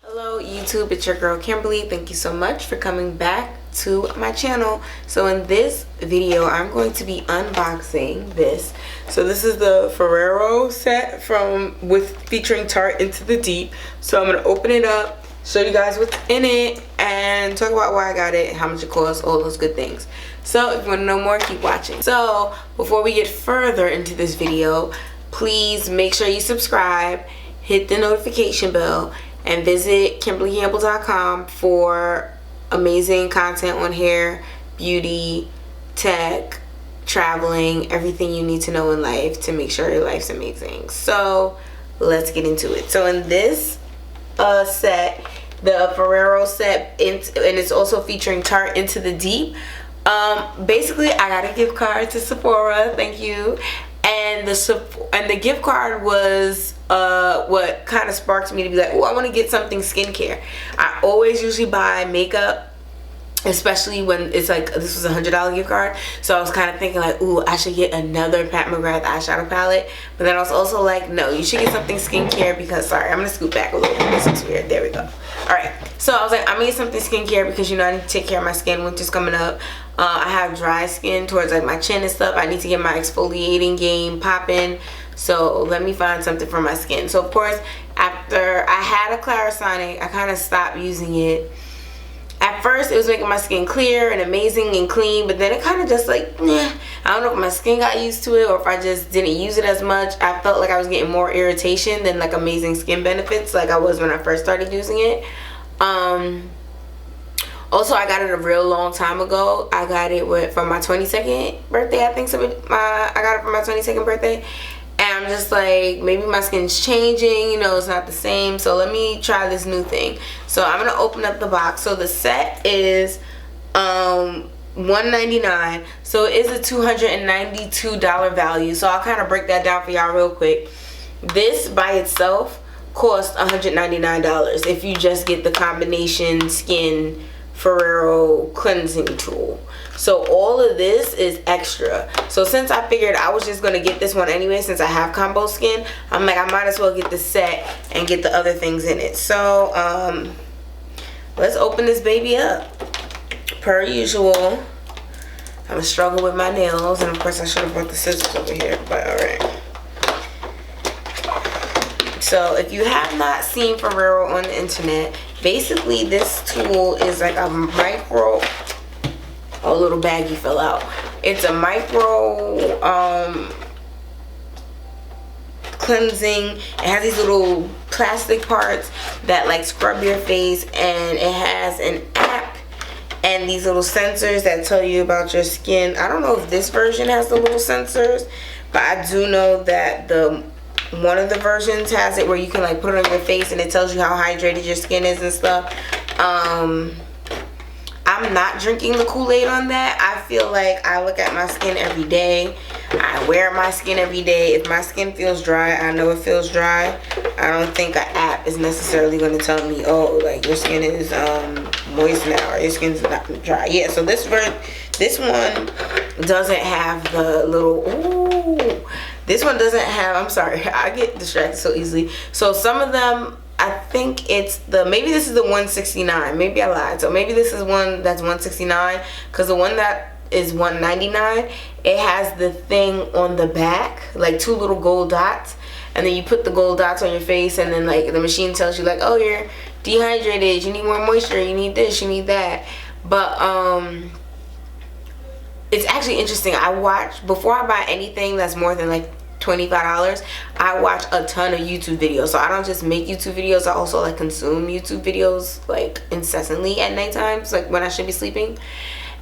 Hello YouTube, it's your girl Kimberly. Thank you so much for coming back to my channel. So in this video I'm going to be unboxing this. So this is the Forero set featuring Tarte Into the Deep. So I'm going to open it up, show you guys what's in it, and talk about why I got it, how much it costs, all those good things. So if you want to know more, keep watching. So before we get further into this video, please make sure you subscribe, hit the notification bell, and visit KimberlyCampbell.com for amazing content on hair, beauty, tech, traveling, everything you need to know in life to make sure your life's amazing. So let's get into it. So in this set, the Forero set, and it's also featuring Tarte Into the Deep. Basically I got a gift card to Sephora, thank you. And the gift card was what kind of sparked me to be like, oh, I want to get something skincare. I always usually buy makeup, especially when it's like, this was a $100 gift card. So I was kind of thinking like, ooh, I should get another Pat McGrath eyeshadow palette. But then I was also like, no, you should get something skincare because, sorry, I'm going to scoot back a little bit. This looks weird. There we go. Alright, so I was like, I'm going to get something skincare because, you know, I need to take care of my skin. Winter's coming up. I have dry skin towards like my chin and stuff. I need to get my exfoliating game popping. So let me find something for my skin. So of course, after I had a Clarisonic, I kind of stopped using it. At first, it was making my skin clear and amazing and clean, but then it kind of just like, nah. I don't know if my skin got used to it or if I just didn't use it as much. I felt like I was getting more irritation than like amazing skin benefits like I was when I first started using it. Also, I got it a real long time ago. I got it for my 22nd birthday, I think. I got it for my 22nd birthday. And I'm just like, maybe my skin's changing, you know, it's not the same. So let me try this new thing. So I'm going to open up the box. So the set is $199. So it is a $292 value. So I'll kind of break that down for y'all real quick. This by itself costs $199 if you just get the combination skin Forero cleansing tool. So all of this is extra. So since I figured I was just gonna get this one anyway, since I have combo skin, I'm like, I might as well get the set and get the other things in it. So let's open this baby up. Per usual, I'm gonna struggle with my nails, and of course I should have brought the scissors over here, but alright. So if you have not seen Forero on the internet, basically this tool is like a micro, a little baggie fell out. It's a micro cleansing. It has these little plastic parts that like scrub your face, and it has an app and these little sensors that tell you about your skin. I don't know if this version has the little sensors, but I do know that one of the versions has it where you can like put it on your face and it tells you how hydrated your skin is and stuff. I'm not drinking the Kool-Aid on that. I feel like I look at my skin every day. I wear my skin every day. If my skin feels dry, I know it feels dry. I don't think an app is necessarily going to tell me, oh, like your skin is moist now or your skin's not dry. Yeah, so this one doesn't have the little, ooh. This one doesn't have, I'm sorry, I get distracted so easily. So some of them, I think it's maybe this is the 169. Maybe I lied. So maybe this is one that's 169, because the one that is 199, it has the thing on the back, like two little gold dots. And then you put the gold dots on your face, and then like the machine tells you like, oh, you're dehydrated, you need more moisture, you need this, you need that. But it's actually interesting. Before I buy anything that's more than like $25, I watch a ton of YouTube videos. So I don't just make YouTube videos, I also like consume YouTube videos like incessantly at night times, like when I should be sleeping.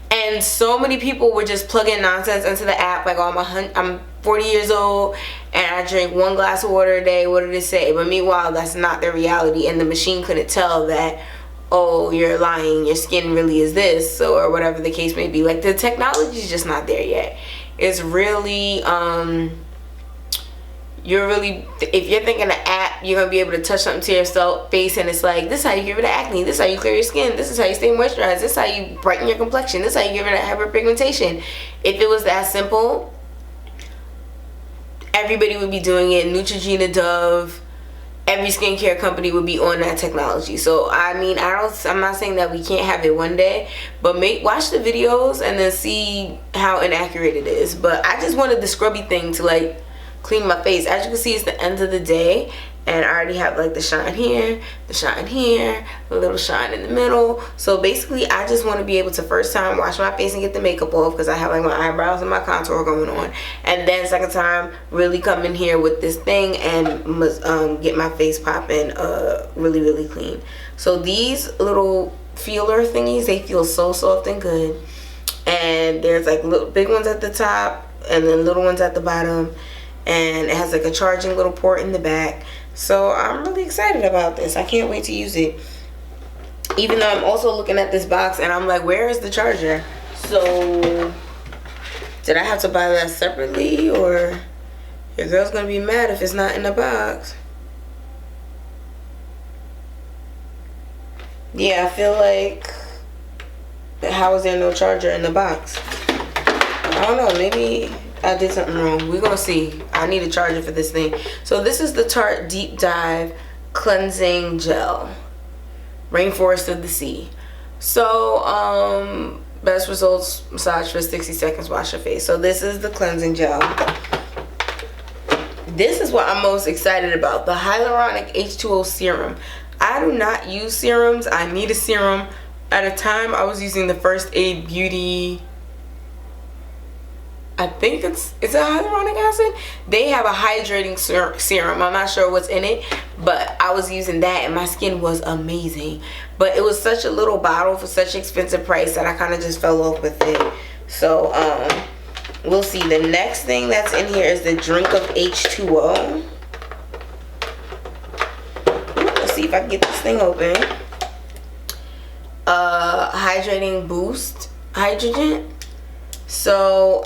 And so many people were just plugging nonsense into the app like, oh, I'm 40 years old and I drink 1 glass of water a day, what did it say? But meanwhile, that's not their reality, and the machine couldn't tell that, oh, you're lying, your skin really is this, or whatever the case may be. Like, the technology is just not there yet. It's really if you're thinking an app, you're gonna be able to touch something to your face and it's like, this is how you get rid of acne, this is how you clear your skin, this is how you stay moisturized, this is how you brighten your complexion, this is how you get rid of hyperpigmentation. If it was that simple, everybody would be doing it. Neutrogena, Dove, every skincare company would be on that technology. So I mean, I'm not saying that we can't have it one day, but watch the videos and then see how inaccurate it is. But I just wanted the scrubby thing to like clean my face. As you can see, it's the end of the day, and I already have like the shine here, the shine here, a little shine in the middle. So basically, I just want to be able to first time wash my face and get the makeup off, because I have like my eyebrows and my contour going on, and then second time really come in here with this thing and get my face popping really, really clean. So these little feeler thingies, they feel so soft and good, and there's like little big ones at the top and then little ones at the bottom, and it has like a charging little port in the back. So I'm really excited about this. I can't wait to use it. Even though I'm also looking at this box and I'm like, where is the charger? So did I have to buy that separately, or your girl's gonna be mad if it's not in the box? Yeah, I feel like, how is there no charger in the box? I don't know, maybe I did something wrong. We're gonna see. I need a charger for this thing. So this is the Tarte Deep Dive Cleansing Gel, Rainforest of the Sea. So best results, massage for 60 seconds, wash your face. So this is the cleansing gel. This is what I'm most excited about, the hyaluronic H2O serum. I do not use serums. I need a serum. At a time I was using the First Aid Beauty, I think it's a hyaluronic acid. They have a hydrating serum. I'm not sure what's in it, but I was using that and my skin was amazing. But it was such a little bottle for such an expensive price that I kind of just fell off with it. So we'll see. The next thing that's in here is the Drink of H2O. Let's see if I can get this thing open. Hydrating Boost Hydrogen. So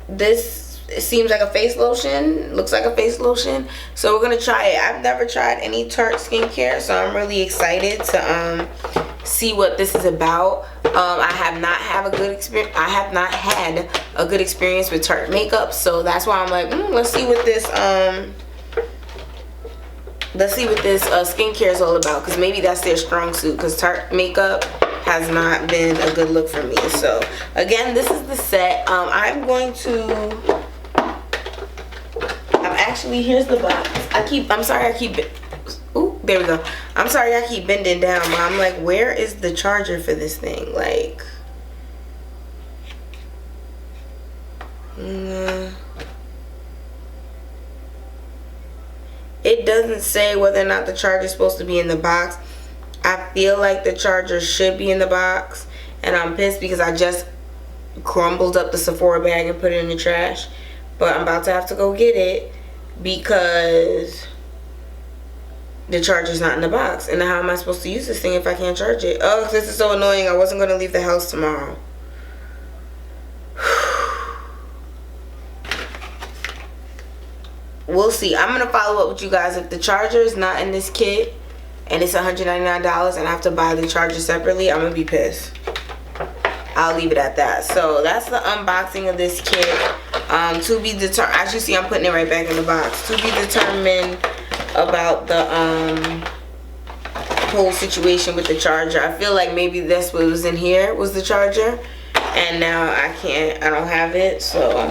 this seems like a face lotion, looks like a face lotion, so we're gonna try it. I've never tried any Tarte skincare, so I'm really excited to see what this is about. I have not had a good experience with Tarte makeup, so that's why I'm like, let's see what this skincare is all about, because maybe that's their strong suit, because Tarte makeup has not been a good look for me. So again, this is the set. Here's the box. Ooh, there we go. I'm sorry I keep bending down, but I'm like, where is the charger for this thing? Like, it doesn't say whether or not the charger is supposed to be in the box. I feel like the charger should be in the box, and I'm pissed because I just crumbled up the Sephora bag and put it in the trash. But I'm about to have to go get it because the charger's not in the box. And how am I supposed to use this thing if I can't charge it? Oh, this is so annoying. I wasn't going to leave the house tomorrow. We'll see. I'm going to follow up with you guys. If the charger is not in this kit and it's $199 and I have to buy the charger separately, I'm gonna be pissed. I'll leave it at that. So that's the unboxing of this kit. To be determined. As you see, I'm putting it right back in the box. To be determined about the whole situation with the charger. I feel like maybe that's what was in here was the charger, and now I don't have it, so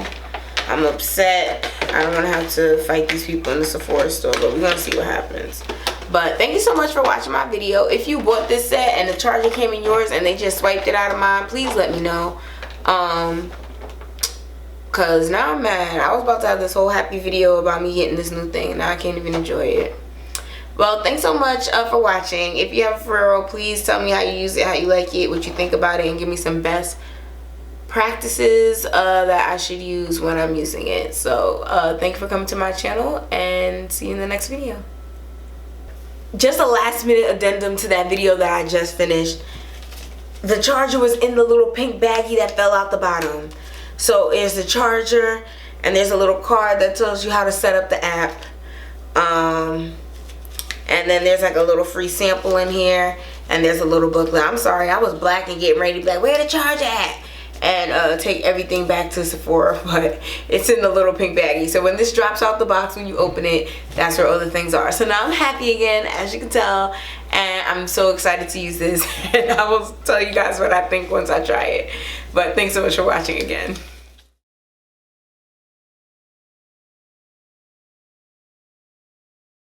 I'm upset. I don't want to have to fight these people in the Sephora store, but we're gonna see what happens. But thank you so much for watching my video. If you bought this set and the charger came in yours and they just swiped it out of mine, please let me know. Cause now I'm mad. I was about to have this whole happy video about me getting this new thing and now I can't even enjoy it. Well, thanks so much for watching. If you have a Forero, please tell me how you use it, how you like it, what you think about it, and give me some best practices that I should use when I'm using it. So thank you for coming to my channel, and see you in the next video. Just a last minute addendum to that video that I just finished. The charger was in the little pink baggie that fell out the bottom. So there's the charger and there's a little card that tells you how to set up the app. And then there's like a little free sample in here, and there's a little booklet. I'm sorry, I was black and getting ready to be like, where the charger at? and take everything back to Sephora, but it's in the little pink baggie. So when this drops out the box, when you open it, that's where all the things are. So now I'm happy again, as you can tell, and I'm so excited to use this, and I will tell you guys what I think once I try it. But thanks so much for watching again.